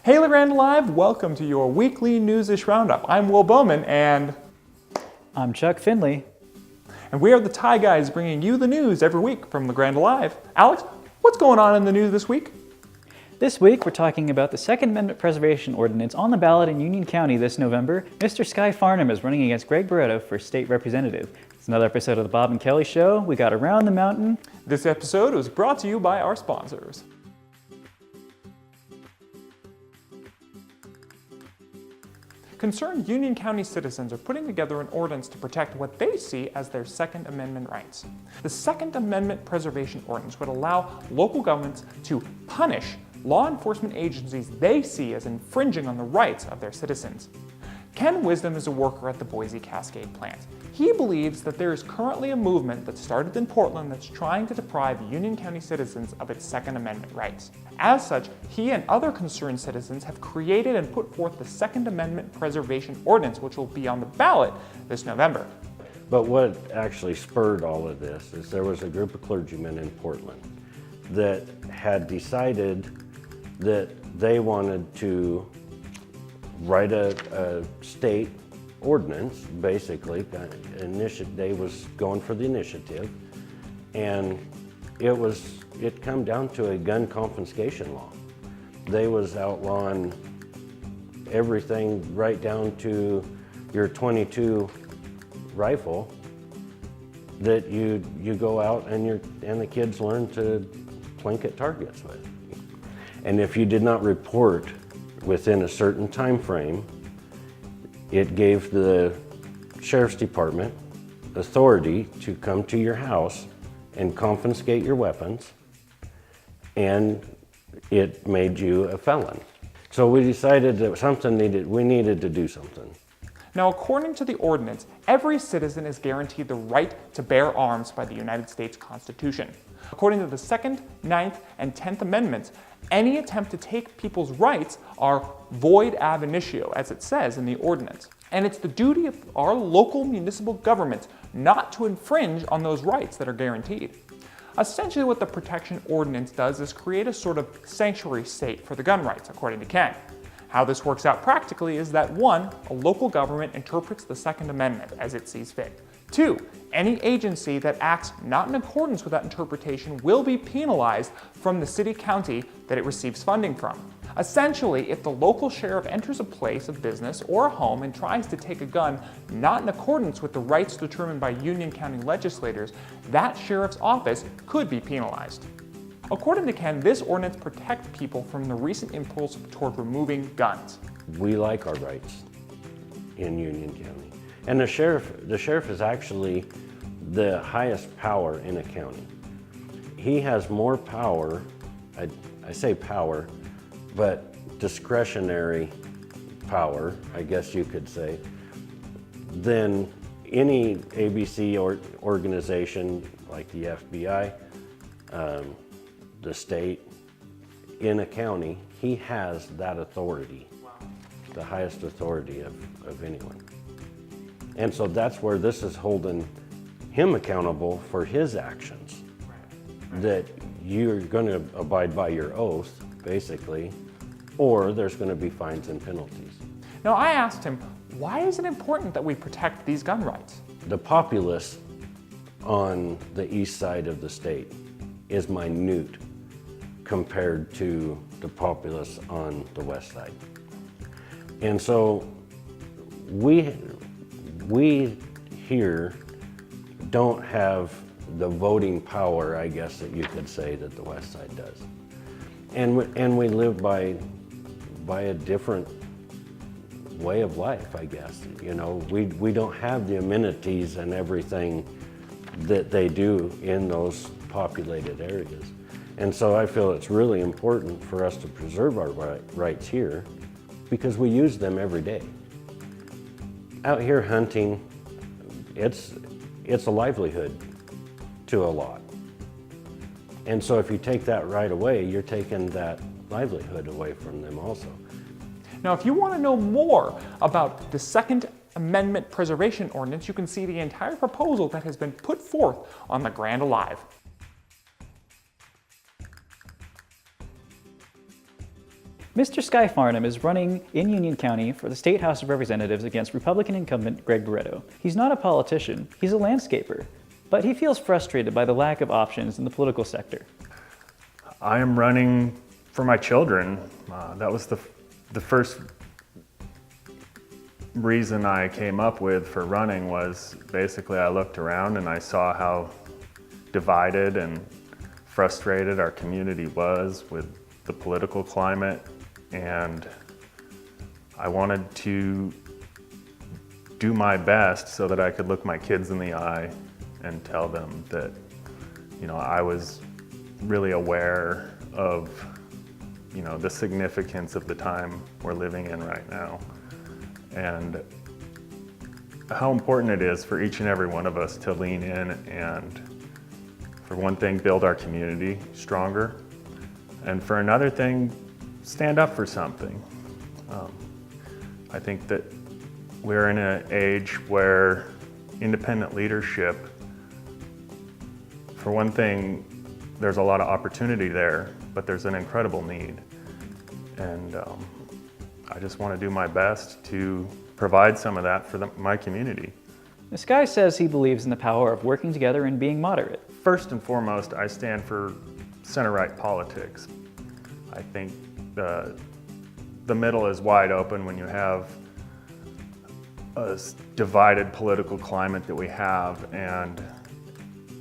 Hey Grand Live, welcome to your weekly Newsish Roundup. I'm Will Bowman and I'm Chuck Finley. And we are the Tie Guys bringing you the news every week from Grand Live. Alex, what's going on in the news this week? This week we're talking about the Second Amendment Preservation Ordinance on the ballot in Union County this November. Mr. Skye Farnam is running against Greg Barretto for state representative. It's another episode of the Bob and Kelley Show. We got Around the Mountain. This episode was brought to you by our sponsors. Concerned Union County citizens are putting together an ordinance to protect what they see as their Second Amendment rights. The Second Amendment Preservation Ordinance would allow local governments to punish law enforcement agencies they see as infringing on the rights of their citizens. Ken Wisdom is a worker at the Boise Cascade plant. He believes that there is currently a movement that started in Portland that's trying to deprive Union County citizens of its Second Amendment rights. As such, he and other concerned citizens have created and put forth the Second Amendment Preservation Ordinance, which will be on the ballot this November. But what actually spurred all of this is there was a group of clergymen in Portland that had decided that they wanted to write a state ordinance, basically. They was going for the initiative, and it come down to a gun confiscation law. They was outlawing everything right down to your .22 rifle that you go out and the kids learn to plink at targets with. And if you did not report within a certain time frame, it gave the sheriff's department authority to come to your house and confiscate your weapons, and it made you a felon. So we decided that we needed to do something. Now, according to the ordinance, every citizen is guaranteed the right to bear arms by the United States Constitution. According to the 2nd, 9th, and 10th Amendments, any attempt to take people's rights are void ab initio, as it says in the ordinance. And it's the duty of our local municipal governments not to infringe on those rights that are guaranteed. Essentially, what the Protection Ordinance does is create a sort of sanctuary state for the gun rights, according to Ken. How this works out practically is that 1, a local government interprets the Second Amendment as it sees fit. 2, any agency that acts not in accordance with that interpretation will be penalized from the city county that it receives funding from. Essentially, if the local sheriff enters a place of business or a home and tries to take a gun not in accordance with the rights determined by Union County legislators, that sheriff's office could be penalized. According to Ken, this ordinance protects people from the recent impulse toward removing guns. We like our rights in Union County. And the sheriff is actually the highest power in a county. He has more power, I say power, but discretionary power, I guess you could say, than any ABC organization like the FBI, the state, in a county. He has that authority, the highest authority of anyone. And so that's where this is holding him accountable for his actions, that you're going to abide by your oath, basically, or there's going to be fines and penalties. Now, I asked him, why is it important that we protect these gun rights? The populace on the east side of the state is minute compared to the populace on the west side. And so we here don't have the voting power, I guess that you could say, that the west side does. And we live by a different way of life, I guess. You know, we don't have the amenities and everything that they do in those populated areas. And so I feel it's really important for us to preserve our rights here because we use them every day. Out here hunting, it's a livelihood to a lot. And so if you take that right away, you're taking that livelihood away from them also. Now, if you want to know more about the Second Amendment Preservation Ordinance, you can see the entire proposal that has been put forth on the Grand Alive. Mr. Skye Farnam is running in Union County for the State House of Representatives against Republican incumbent Greg Barretto. He's not a politician, he's a landscaper, but he feels frustrated by the lack of options in the political sector. I am running for my children. That was the first reason I came up with for running was basically I looked around and I saw how divided and frustrated our community was with the political climate, and I wanted to do my best so that I could look my kids in the eye and tell them that, I was really aware of, the significance of the time we're living in right now, and how important it is for each and every one of us to lean in and, for one thing, build our community stronger, and for another thing, stand up for something. I think that we're in an age where independent leadership, for one thing, there's a lot of opportunity there, but there's an incredible need. And I just want to do my best to provide some of that for my community. Skye says he believes in the power of working together and being moderate. First and foremost, I stand for center-right politics. I think the middle is wide open when you have a divided political climate that we have, and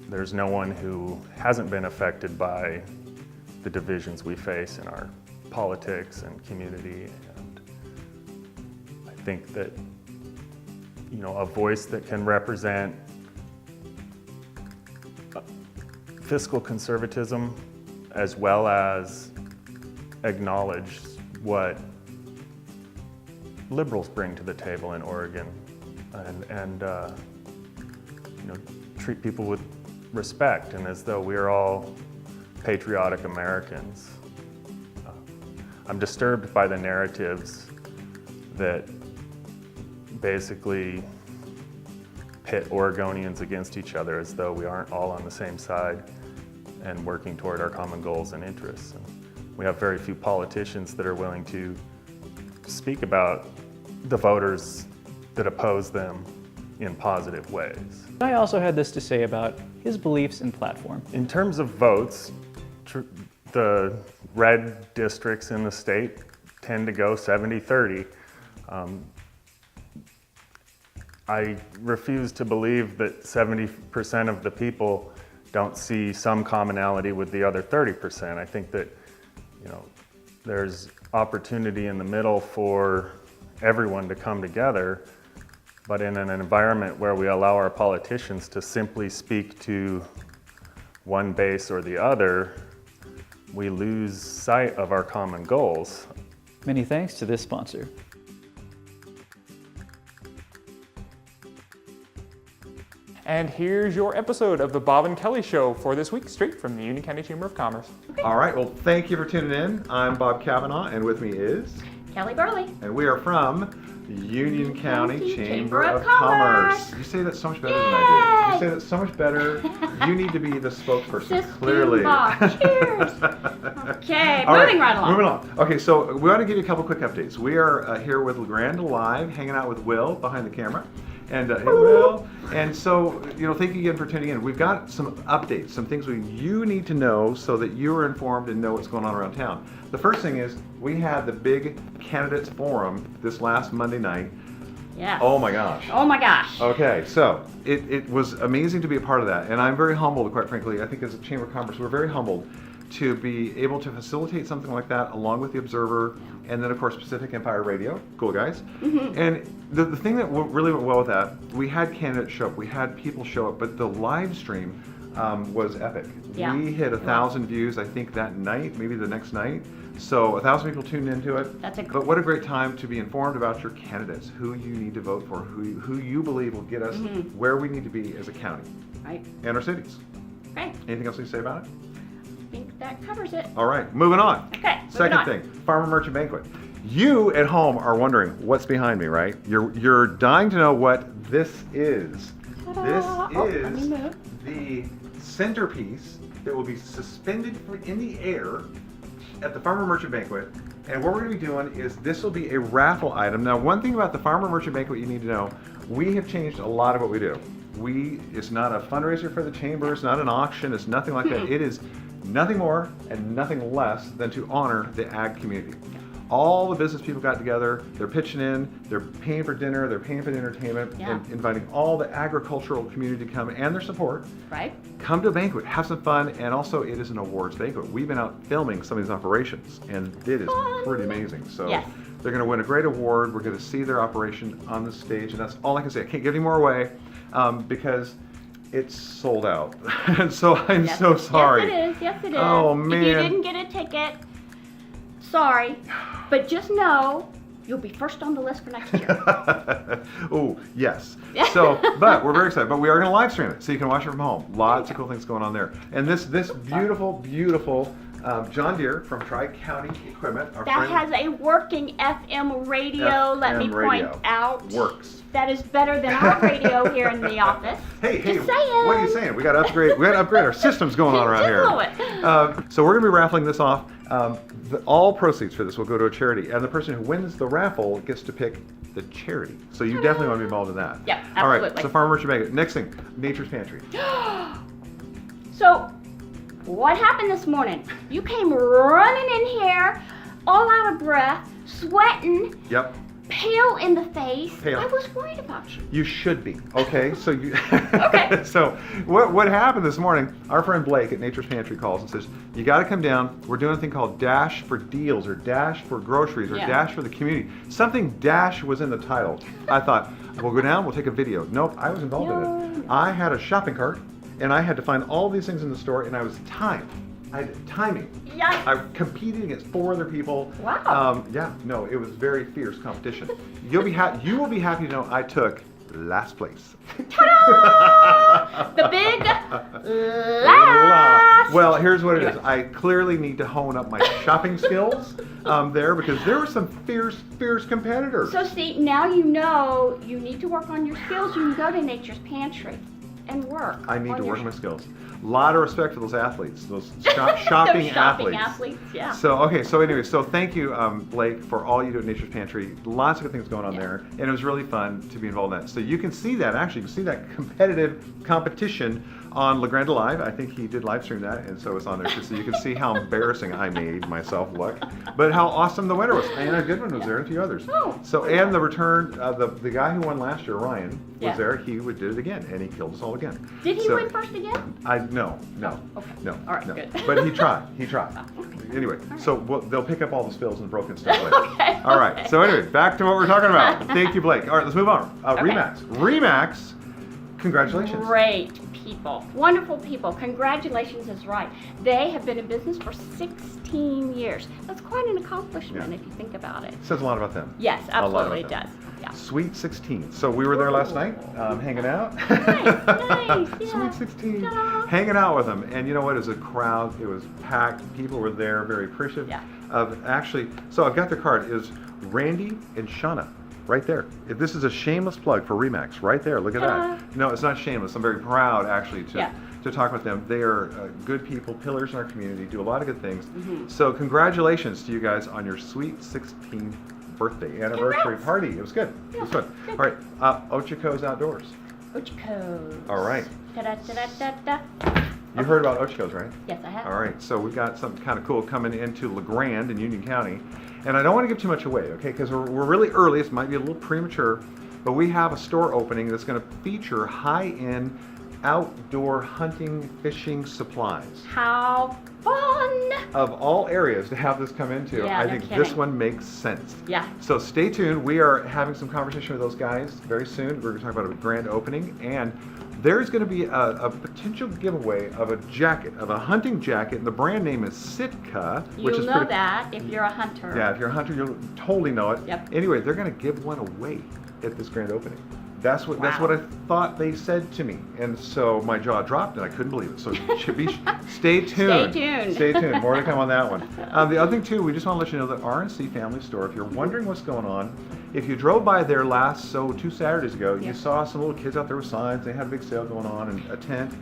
there's no one who hasn't been affected by the divisions we face in our politics and community. And I think that, a voice that can represent fiscal conservatism as well as acknowledge what liberals bring to the table in Oregon, and treat people with respect and as though we're all patriotic Americans. I'm disturbed by the narratives that basically pit Oregonians against each other as though we aren't all on the same side and working toward our common goals and interests. And we have very few politicians that are willing to speak about the voters that oppose them in positive ways. Skye also had this to say about his beliefs and platform. In terms of votes, the red districts in the state tend to go 70-30. I refuse to believe that 70% of the people don't see some commonality with the other 30%. I think that, there's opportunity in the middle for everyone to come together, but in an environment where we allow our politicians to simply speak to one base or the other, we lose sight of our common goals. Many thanks to this sponsor. And here's your episode of the Bob and Kelley Show for this week, straight from the Union County Chamber of Commerce. All right, well, thank you for tuning in. I'm Bob Kavanaugh, and with me is... Kelley Burley. And we are from Union County Chamber of Commerce. You say that so much better than I do. You say that so much better. You need to be the spokesperson, clearly. Cheers. Okay, moving right along. Moving on. Okay, so we want to give you a couple quick updates. We are here with LeGrand Live, hanging out with Will behind the camera. And hey, Will. And so, thank you again for tuning in. We've got some updates, some things you need to know so that you are informed and know what's going on around town. The first thing is we had the big candidates forum this last Monday night. Yeah. Oh my gosh. Oh my gosh. Okay, so it was amazing to be a part of that. And I'm very humbled, quite frankly. I think as a Chamber of Commerce, we're very humbled to be able to facilitate something like that along with the Observer and then, of course, Pacific Empire Radio. Cool guys. Mm-hmm. And the thing that really went well with that, we had candidates show up, we had people show up, but the live stream was epic. Yeah. We hit 1,000 views, I think, that night, maybe the next night. So 1,000 people tuned into it. But what a great time to be informed about your candidates, who you need to vote for, who you believe will get us where we need to be as a county. Right. And our cities. Right. Anything else you say about it? I think that covers it. All right, moving on. Okay, Second thing, Farmer Merchant Banquet. You at home are wondering what's behind me, right? You're dying to know what this is. Ta-da. This is the centerpiece that will be suspended in the air at the Farmer Merchant Banquet And what we're going to be doing is this will be a raffle item. Now, one thing about the Farmer Merchant Banquet you need to know, we have changed a lot of what we do. It's not a fundraiser for the chamber, it's not an auction, it's nothing like that. It is nothing more and nothing less than to honor the ag community. All the business people got together, they're pitching in, they're paying for dinner, they're paying for the entertainment, and inviting all the agricultural community to come and their support. Right. Come to a banquet, have some fun, and also it is an awards banquet. We've been out filming some of these operations, and it is pretty amazing. So they're going to win a great award. We're going to see their operation on the stage, and that's all I can say. I can't give any more away because it's sold out. And so I'm so sorry. Yes, it is. Oh, man. If you didn't get a ticket, sorry. But just know you'll be first on the list for next year. Oh, yes. So, but we're very excited. But we are going to live stream it, so you can watch it from home. Lots of cool things going on there. And this beautiful John Deere from Tri-County Equipment. That has a working FM radio, let me point out. Works. That is better than our radio here in the office. Hey, Just saying. what are you saying? We got to upgrade our systems going on around here. So we're going to be raffling this off. All proceeds for this will go to a charity, and the person who wins the raffle gets to pick the charity. So you definitely want to be involved in that. Yeah, absolutely. All right, so Farmer Merchant Banquet. Next thing, Nature's Pantry. So, what happened this morning? You came running in here, all out of breath, sweating, pale in the face. Pale. I was worried about you. You should be. Okay, so you. Okay. So what happened this morning? Our friend Blake at Nature's Pantry calls and says, "You got to come down. We're doing a thing called Dash for Deals, or Dash for Groceries, or Dash for the Community. Something Dash was in the title." I thought, we'll go down. We'll take a video. Nope, I was involved in it. I had a shopping cart, and I had to find all these things in the store, and I was timed. I had timing. Yes. I competed against 4 other people. Wow. It was very fierce competition. You will be happy to know I took last place. Ta-da! The big last. Well, here's what it is. I clearly need to hone up my shopping skills there, because there were some fierce competitors. So see, now you know you need to work on your skills. You can go to Nature's Pantry and work. I need to work on my skills. A lot of respect for those athletes, those shopping athletes. Yeah. So anyway, thank you, Blake, for all you do at Nature's Pantry. Lots of good things going on there, and it was really fun to be involved in that. So you can see that, actually, you can see that competition on LeGrand Live. I think he did live stream that, and so it's on there too. So you can see how embarrassing I made myself look, but how awesome the winner was. Anna Goodwin was there, and a few others. And the return, the guy who won last year, Ryan, was there. He did it again, and he killed us all again. Did he win first again? No. Okay. No. All right, no. good. But he tried. Anyway, so they'll pick up all the spills and broken stuff later. Okay. All right. So anyway, back to what we're talking about. Thank you, Blake. All right, let's move on. Remax. Congratulations. Great people. Wonderful people. Congratulations is right. They have been in business for 16 years. That's quite an accomplishment if you think about it. Says a lot about them. Yes, absolutely it does. Yeah. Sweet 16. So we were there last night, hanging out. Nice. Yeah. Sweet 16. Ta-da. Hanging out with them. And you know what? It was a crowd. It was packed. People were there, very appreciative of actually. So I've got their card. It was Randy and Shauna. Right there. If this is a shameless plug for Remax, right there. Look at that. No, it's not shameless. I'm very proud, actually, to talk with them. They are good people, pillars in our community, do a lot of good things. So congratulations to you guys on your sweet 16th birthday anniversary party. It was good. It was fun. All right. Ochiko's Outdoors. Ochiko's. All right. Da-da-da-da-da-da. You heard about Ochiko's, right? Yes, I have. All right. So we've got something kind of cool coming into LeGrand in Union County. And I don't want to give too much away, okay? Because we're really early. This might be a little premature. But we have a store opening that's going to feature high-end outdoor hunting, fishing supplies. How fun! Of all areas to have this come into, I think this one makes sense. Yeah. So stay tuned. We are having some conversation with those guys very soon. We're going to talk about a grand opening, and there's going to be a potential giveaway of a jacket, of a hunting jacket, and the brand name is Sitka. You'll know that if you're a hunter. Yeah, if you're a hunter, you'll totally know it. Yep. Anyway, they're going to give one away at this grand opening. That's what I thought they said to me, and so my jaw dropped, and I couldn't believe it. So stay tuned. Stay tuned. More to come on that one. The other thing too, we just want to let you know that RNC Family Store. If you're wondering what's going on, if you drove by there 2 Saturdays ago, you saw some little kids out there with signs. They had a big sale going on and a tent.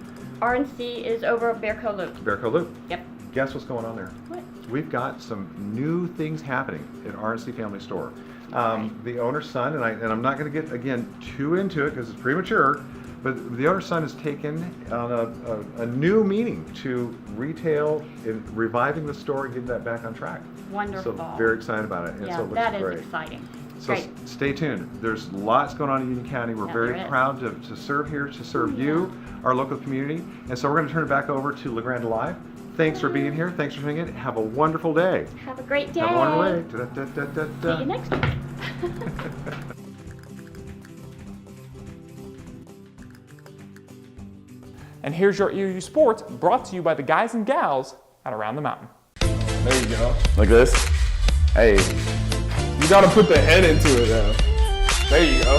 RNC is over Bearco Loop. Bearco Loop. Yep. Guess what's going on there? What? we've got some new things happening at RNC Family Store. The owner's son, and I'm not going to get, again, too into it because it's premature, but the owner's son has taken on a new meaning to retail, in reviving the store and getting that back on track. Wonderful. So very excited about it. And Yeah, so it looks that is great. exciting. So Great. stay tuned. There's lots going on in Union County. We're Yeah, very there is. proud to serve here, to serve you, our local community. And so we're going to turn it back over to LeGrand Live. Thanks for being here. Thanks for tuning in. Have a wonderful day. Have a great day. Have a wonderful day. Da-da-da-da-da. See you next week. And here's your EOU Sports, brought to you by the guys and gals at Around the Mountain. There you go. Like this. Hey, you gotta put the head into it though. There you go.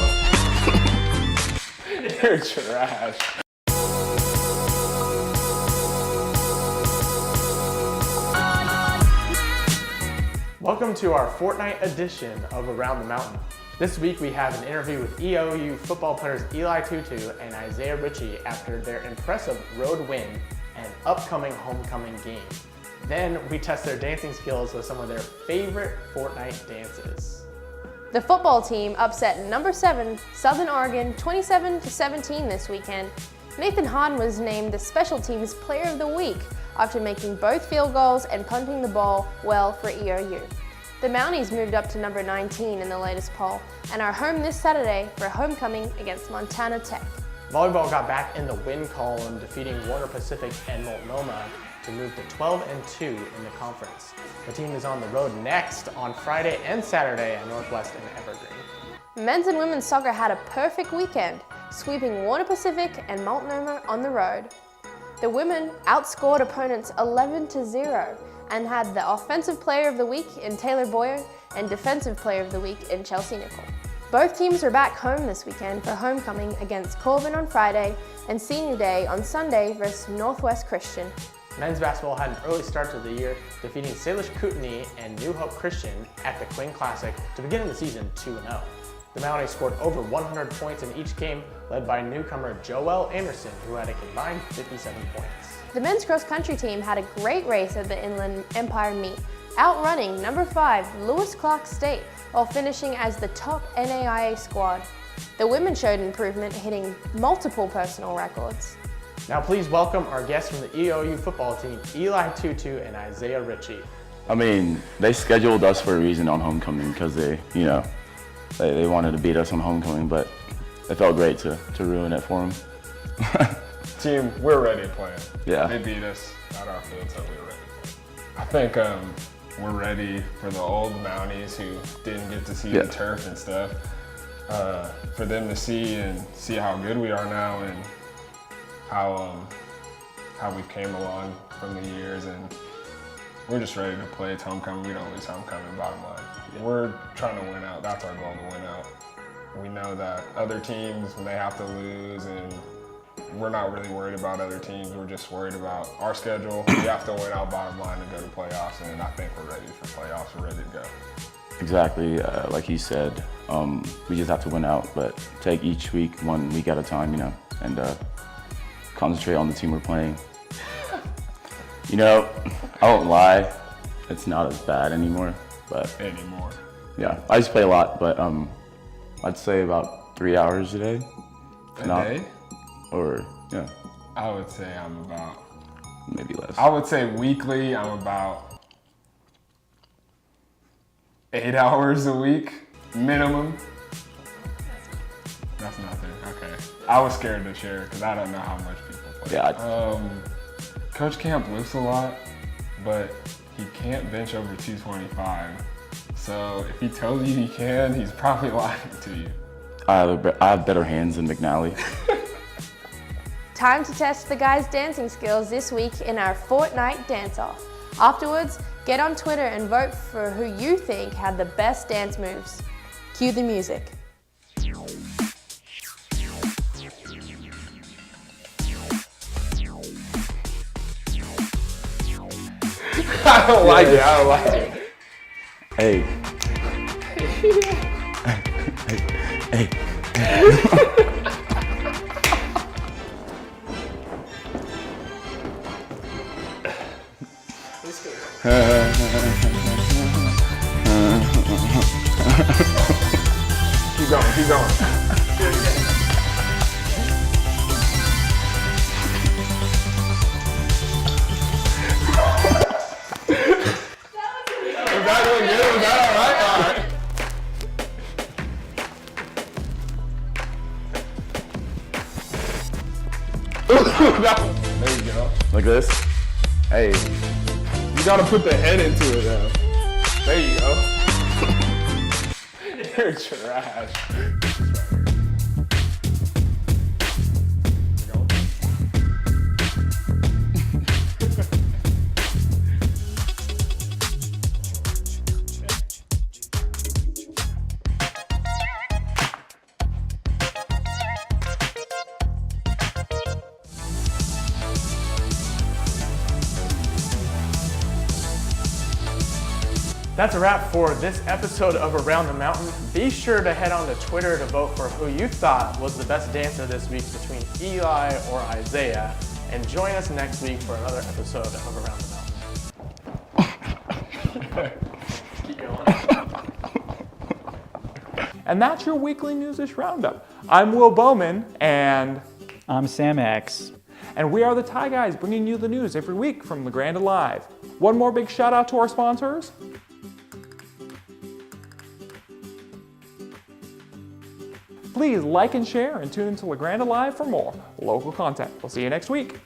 You're trash. Welcome to our fortnight edition of Around the Mountain. This week we have an interview with EOU football players Eli Tutu and Isaiah Ritchie after their impressive road win and upcoming homecoming game. Then we test their dancing skills with some of their favorite fortnight dances. The football team upset number 7 Southern Oregon 27-17 this weekend. Nathan Hahn was named the Special Teams Player of the Week after making both field goals and punting the ball well for EOU. The Mounties moved up to number 19 in the latest poll and are home this Saturday for homecoming against Montana Tech. Volleyball got back in the win column, defeating Warner Pacific and Multnomah to move to 12-2 in the conference. The team is on the road next on Friday and Saturday at Northwest and Evergreen. Men's and women's soccer had a perfect weekend, sweeping Warner Pacific and Multnomah on the road. The women outscored opponents 11-0 and had the Offensive Player of the Week in Taylor Boyer and Defensive Player of the Week in Chelsea Nickel. Both teams are back home this weekend for homecoming against Colvin on Friday and Senior Day on Sunday versus Northwest Christian. Men's basketball had an early start to the year, defeating Salish Kootenai and New Hope Christian at the Quinn Classic to begin the season 2-0. The Mounties scored over 100 points in each game, led by newcomer Joel Anderson, who had a combined 57 points. The men's cross-country team had a great race at the Inland Empire meet, outrunning number 5 Lewis Clark State while finishing as the top NAIA squad. The women showed improvement, hitting multiple personal records. Now please welcome our guests from the EOU football team, Eli Tutu and Isaiah Ritchie. I mean, they scheduled us for a reason on homecoming because they wanted to beat us on homecoming, but it felt great to ruin it for them. Team, we're ready to play. Yeah. They beat us at our field, so we were ready to play. I think we're ready for the old Mounties who didn't get to see the turf and stuff. For them to see how good we are now and how we've came along from the years, and we're just ready to play. It's homecoming. We don't lose homecoming, bottom line. We're trying to win out. That's our goal, to win out. We know that other teams, when they have to lose, and we're not really worried about other teams. We're just worried about our schedule. We have to win out, bottom line, to go to playoffs, and I think we're ready for playoffs. We're ready to go. Exactly, like he said, we just have to win out, but take each week, 1 week at a time, and concentrate on the team we're playing. I won't lie, it's not as bad anymore, but yeah, I used to play a lot, but I'd say about 3 hours a day. A day? Or, yeah. I would say I'm about... Maybe less. I would say weekly, I'm about 8 hours a week, minimum. That's nothing, okay. I was scared to share because I don't know how much people play. Yeah. Coach Camp lifts a lot, but he can't bench over 225. So if he tells you he can, he's probably lying to you. I have better hands than McNally. Time to test the guys' dancing skills this week in our fortnight dance-off. Afterwards, get on Twitter and vote for who you think had the best dance moves. Cue the music. I don't like it, I don't like it. Hey. Hey. Keep going, keep going. Was that doing good? Was that all right? All right. There you go. Like this. Hey, you gotta put the head into it though. There you go. You're trash. That's a wrap for this episode of Around the Mountain. Be sure to head on to Twitter to vote for who you thought was the best dancer this week between Eli or Isaiah. And join us next week for another episode of Around the Mountain. Keep going. And that's your weekly Newsish Roundup. I'm Will Bowman, and I'm Sam X. we are the Tie Guys, bringing you the news every week from LeGrand Alive. One more big shout out to our sponsors. Please like and share and tune into LeGrand Alive for more local content. We'll see you next week.